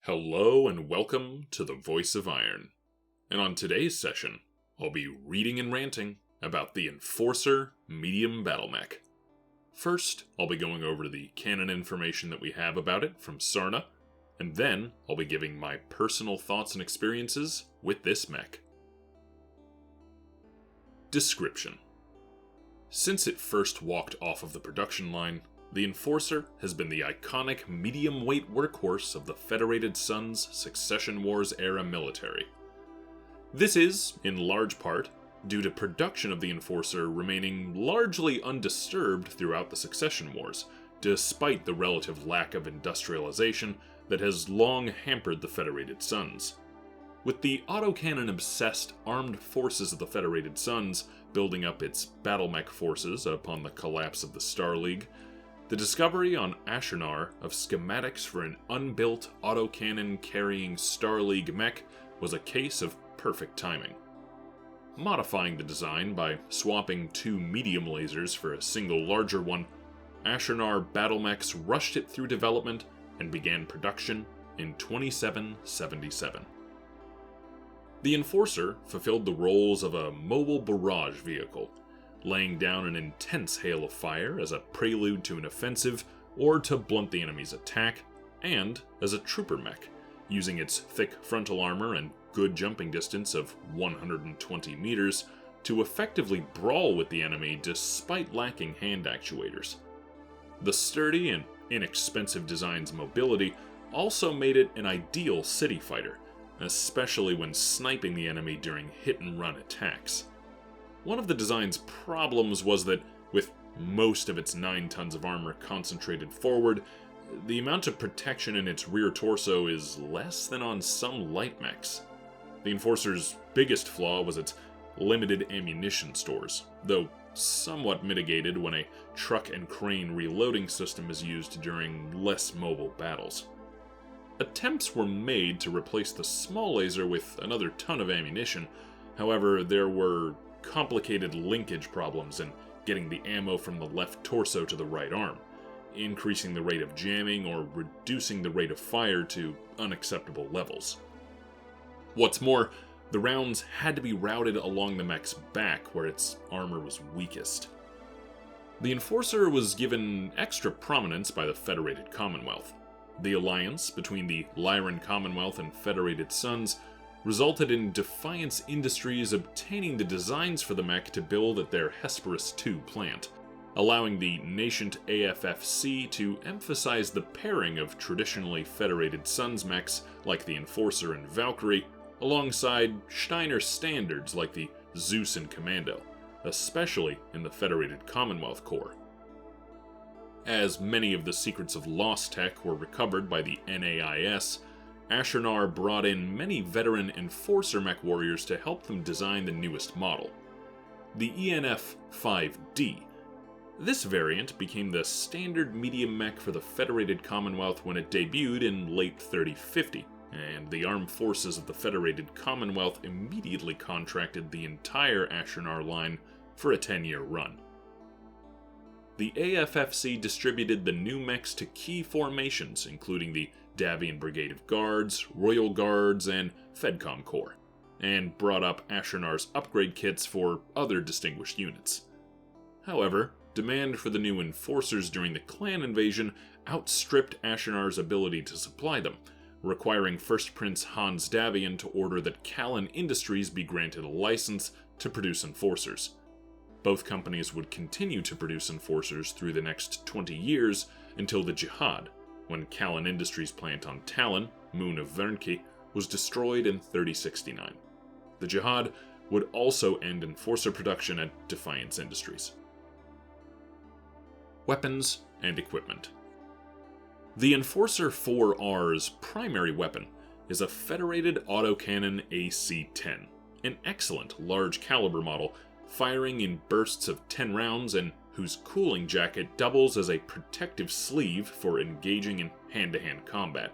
Hello and welcome to the Voice of Iron. And on today's session, I'll be reading and ranting about the Enforcer Medium Battlemech. First, I'll be going over the canon information that we have about it from SARNA, and then I'll be giving my personal thoughts and experiences with this mech. Description. Since it first walked off of the production line, the Enforcer has been the iconic medium-weight workhorse of the Federated Sun's Succession Wars-era military. This is, in large part, due to production of the Enforcer remaining largely undisturbed throughout the Succession Wars, despite the relative lack of industrialization that has long hampered the Federated Suns. With the autocannon-obsessed armed forces of the Federated Suns building up its Battlemech forces upon the collapse of the Star League, the discovery on Ashernar of schematics for an unbuilt autocannon-carrying Star League mech was a case of perfect timing. Modifying the design by swapping two medium lasers for a single larger one, Ashernar Battlemechs rushed it through development and began production in 2777. The Enforcer fulfilled the roles of a mobile barrage vehicle, laying down an intense hail of fire as a prelude to an offensive or to blunt the enemy's attack, and as a trooper mech, using its thick frontal armor and good jumping distance of 120 meters to effectively brawl with the enemy despite lacking hand actuators. The sturdy and inexpensive design's mobility also made it an ideal city fighter, especially when sniping the enemy during hit-and-run attacks. One of the design's problems was that, with most of its 9 tons of armor concentrated forward, the amount of protection in its rear torso is less than on some light mechs. The Enforcer's biggest flaw was its limited ammunition stores, though somewhat mitigated when a truck and crane reloading system is used during less mobile battles. Attempts were made to replace the small laser with another ton of ammunition, however, there were complicated linkage problems in getting the ammo from the left torso to the right arm, increasing the rate of jamming or reducing the rate of fire to unacceptable levels. What's more, the rounds had to be routed along the mech's back where its armor was weakest. The Enforcer was given extra prominence by the Federated Commonwealth. The alliance between the Lyran Commonwealth and Federated Suns resulted in Defiance Industries obtaining the designs for the mech to build at their Hesperus II plant, allowing the nascent AFFC to emphasize the pairing of traditionally Federated Suns mechs like the Enforcer and Valkyrie, alongside Steiner standards like the Zeus and Commando, especially in the Federated Commonwealth Corps. As many of the secrets of lost tech were recovered by the NAIS, Ashernar brought in many veteran Enforcer mech warriors to help them design the newest model, the ENF-5D. This variant became the standard medium mech for the Federated Commonwealth when it debuted in late 3050, and the armed forces of the Federated Commonwealth immediately contracted the entire Ashernar line for a 10-year run. The AFFC distributed the new mechs to key formations, including the Davion Brigade of Guards, Royal Guards, and FedCom Corps, and brought up Ashernar's upgrade kits for other distinguished units. However, demand for the new Enforcers during the clan invasion outstripped Ashernar's ability to supply them, requiring First Prince House Davion to order that Callan Industries be granted a license to produce Enforcers. Both companies would continue to produce Enforcers through the next 20 years until the Jihad, when Callan Industries' plant on Talon, Moon of Vernke, was destroyed in 3069. The Jihad would also end Enforcer production at Defiance Industries. Weapons and equipment. The Enforcer 4R's primary weapon is a Federated autocannon AC-10, an excellent large-caliber model firing in bursts of 10 rounds and whose cooling jacket doubles as a protective sleeve for engaging in hand-to-hand combat.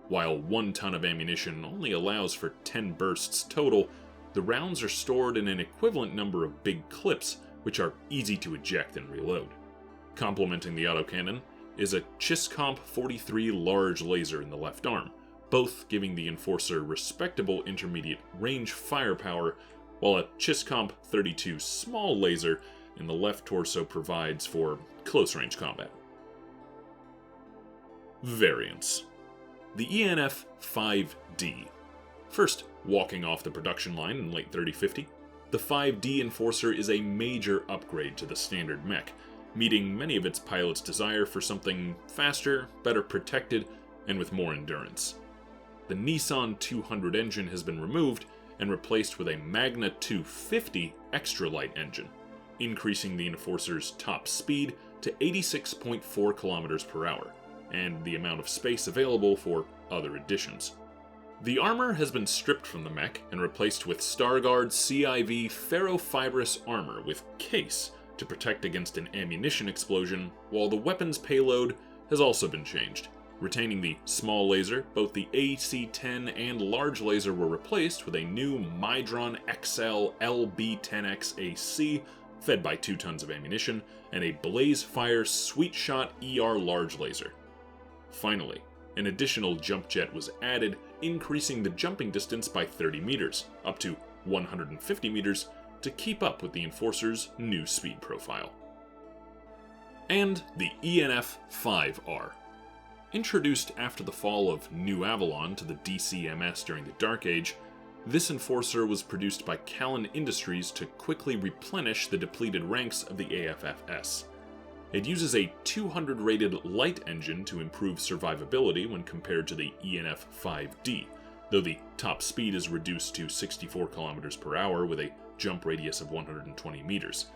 While 1 ton of ammunition only allows for 10 bursts total, the rounds are stored in an equivalent number of big clips, which are easy to eject and reload. Complementing the autocannon is a Chiscomp 43 large laser in the left arm, both giving the Enforcer respectable intermediate range firepower, while a Chiscomp 32 small laser in the left torso provides for close-range combat. Variants. The ENF-5D. First walking off the production line in late 3050, the 5D Enforcer is a major upgrade to the standard mech, meeting many of its pilots' desire for something faster, better protected, and with more endurance. The Nissan 200 engine has been removed and replaced with a Magna 250 extra light engine, increasing the Enforcer's top speed to 86.4 km per hour, and the amount of space available for other additions. The armor has been stripped from the mech and replaced with Starguard CIV ferrofibrous armor with case to protect against an ammunition explosion, while the weapon's payload has also been changed. Retaining the small laser, both the AC-10 and large laser were replaced with a new Mydron XL LB-10X AC, fed by 2 tons of ammunition, and a Blazefire Sweet Shot ER large laser. Finally, an additional jump jet was added, increasing the jumping distance by 30 meters, up to 150 meters, to keep up with the Enforcer's new speed profile. And the ENF-5R. Introduced after the fall of New Avalon to the DCMS during the Dark Age, this Enforcer was produced by Callan Industries to quickly replenish the depleted ranks of the AFFS. It uses a 200-rated light engine to improve survivability when compared to the ENF-5D, though the top speed is reduced to 64 km per hour with a jump radius of 120 meters.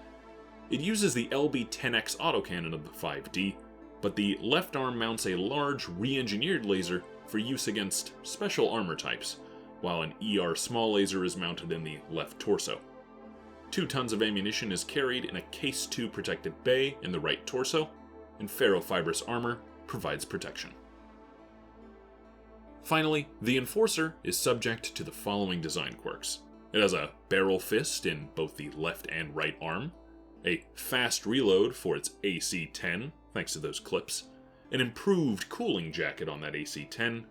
It uses the LB-10X autocannon of the 5D, but the left arm mounts a large re-engineered laser for use against special armor types, while an ER small laser is mounted in the left torso. 2 tons of ammunition is carried in a Case 2 protected bay in the right torso, and ferrofibrous armor provides protection. Finally, the Enforcer is subject to the following design quirks. It has a barrel fist in both the left and right arm, a fast reload for its AC-10, thanks to those clips, an improved cooling jacket on that AC-10,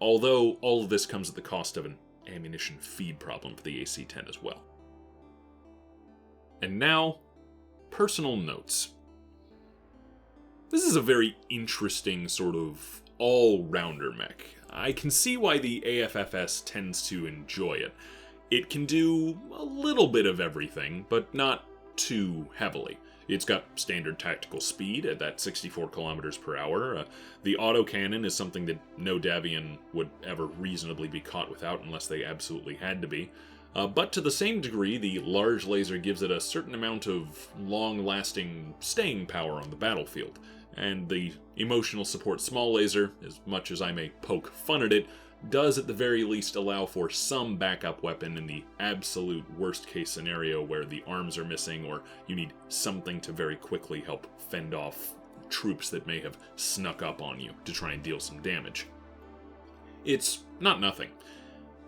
although all of this comes at the cost of an ammunition feed problem for the AC-10 as well. And now, personal notes. This is a very interesting sort of all-rounder mech. I can see why the AFFS tends to enjoy it. It can do a little bit of everything, but not too heavily. It's got standard tactical speed at that 64 kilometers per hour. The autocannon is something that no Davion would ever reasonably be caught without unless they absolutely had to be. But to the same degree, the large laser gives it a certain amount of long-lasting staying power on the battlefield. And the emotional support small laser, as much as I may poke fun at it, does at the very least allow for some backup weapon in the absolute worst-case scenario where the arms are missing or you need something to very quickly help fend off troops that may have snuck up on you to try and deal some damage. It's not nothing.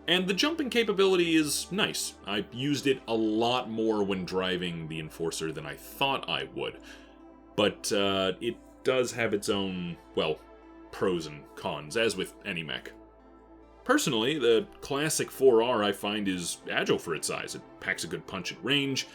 And the jumping capability is nice. I used it a lot more when driving the Enforcer than I thought I would. But it does have its own, well, pros and cons, as with any mech. Personally, the classic 4R I find is agile for its size. It packs a good punch at range,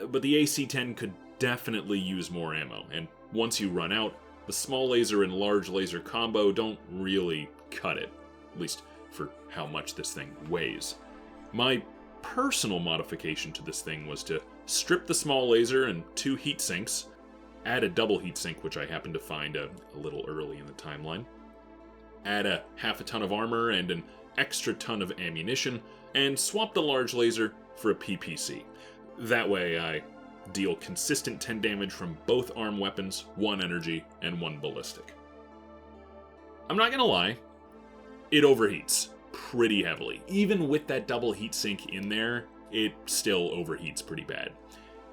but the AC-10 could definitely use more ammo, and once you run out, the small laser and large laser combo don't really cut it, at least for how much this thing weighs. My personal modification to this thing was to strip the small laser and 2 heat sinks, add a double heat sink, which I happened to find a little early in the timeline, add a half a ton of armor and an extra ton of ammunition, and swap the large laser for a PPC. That way I deal consistent 10 damage from both arm weapons, 1 energy, and 1 ballistic. I'm not gonna lie, it overheats pretty heavily. Even with that double heatsink in there, it still overheats pretty bad.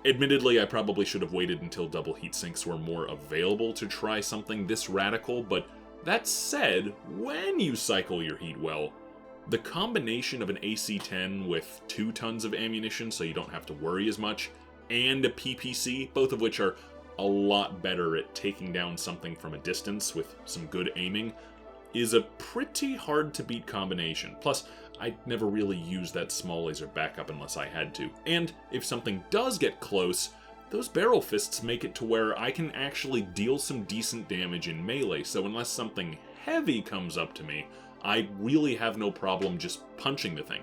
Admittedly, I probably should have waited until double heatsinks were more available to try something this radical, but that said, when you cycle your heat well, the combination of an AC-10 with 2 tons of ammunition so you don't have to worry as much, and a PPC, both of which are a lot better at taking down something from a distance with some good aiming, is a pretty hard to beat combination. Plus, I'd never really use that small laser backup unless I had to. And if something does get close, those barrel fists make it to where I can actually deal some decent damage in melee, so unless something heavy comes up to me, I really have no problem just punching the thing.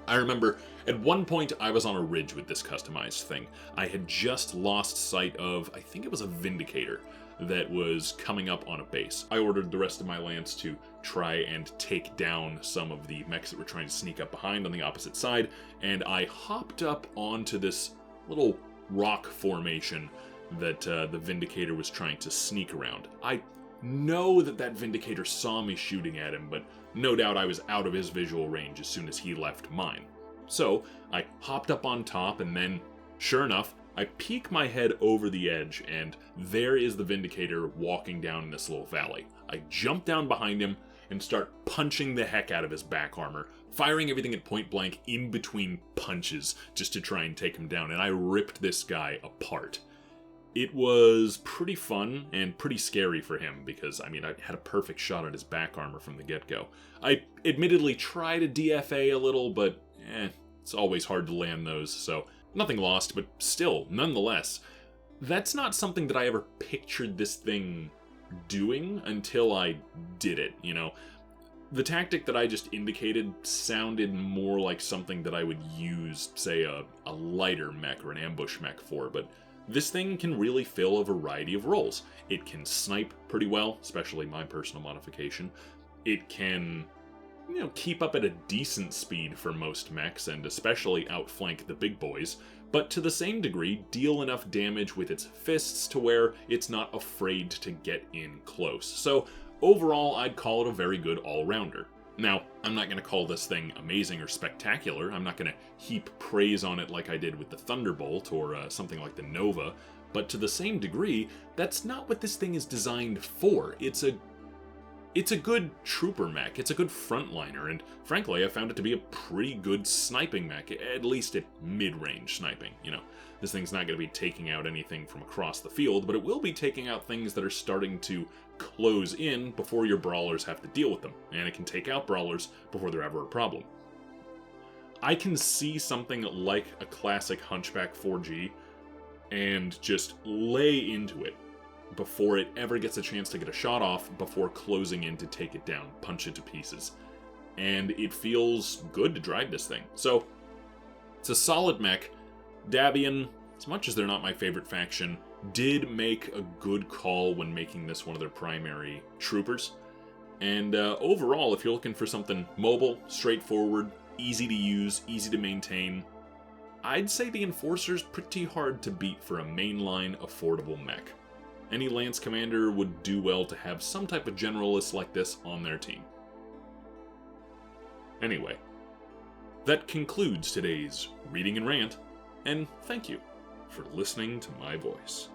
I remember at one point I was on a ridge with this customized thing. I had just lost sight of, I think it was a Vindicator that was coming up on a base. I ordered the rest of my Lance to try and take down some of the mechs that were trying to sneak up behind on the opposite side, and I hopped up onto this little rock formation that the Vindicator was trying to sneak around. I know that Vindicator saw me shooting at him, but no doubt I was out of his visual range as soon as he left mine. So I hopped up on top, and then, sure enough, I peek my head over the edge, and there is the Vindicator walking down in this little valley. I jump down behind him and start punching the heck out of his back armor, firing everything at point blank in between punches just to try and take him down, and I ripped this guy apart. It was pretty fun and pretty scary for him because, I mean, I had a perfect shot at his back armor from the get-go. I admittedly tried to DFA a little, but it's always hard to land those, so nothing lost, but still, nonetheless, that's not something that I ever pictured this thing doing until I did it, you know. The tactic that I just indicated sounded more like something that I would use, say, a lighter mech or an ambush mech for, but this thing can really fill a variety of roles. It can snipe pretty well, especially my personal modification. It can, you know, keep up at a decent speed for most mechs, and especially outflank the big boys, but to the same degree, deal enough damage with its fists to where it's not afraid to get in close. So overall, I'd call it a very good all-rounder. Now, I'm not going to call this thing amazing or spectacular. I'm not going to heap praise on it like I did with the Thunderbolt or something like the Nova, but to the same degree, that's not what this thing is designed for. It's a good trooper mech, it's a good frontliner, and frankly, I found it to be a pretty good sniping mech, at least at mid-range sniping, you know. This thing's not going to be taking out anything from across the field, but it will be taking out things that are starting to close in before your brawlers have to deal with them, and it can take out brawlers before they're ever a problem. I can see something like a classic Hunchback 4G and just lay into it before it ever gets a chance to get a shot off, before closing in to take it down, punch it to pieces. And it feels good to drive this thing. So, it's a solid mech. Davion, as much as they're not my favorite faction, did make a good call when making this one of their primary troopers. And overall, if you're looking for something mobile, straightforward, easy to use, easy to maintain, I'd say the Enforcer's pretty hard to beat for a mainline, affordable mech. Any Lance Commander would do well to have some type of generalist like this on their team. Anyway, that concludes today's Reading and Rant, and thank you for listening to my voice.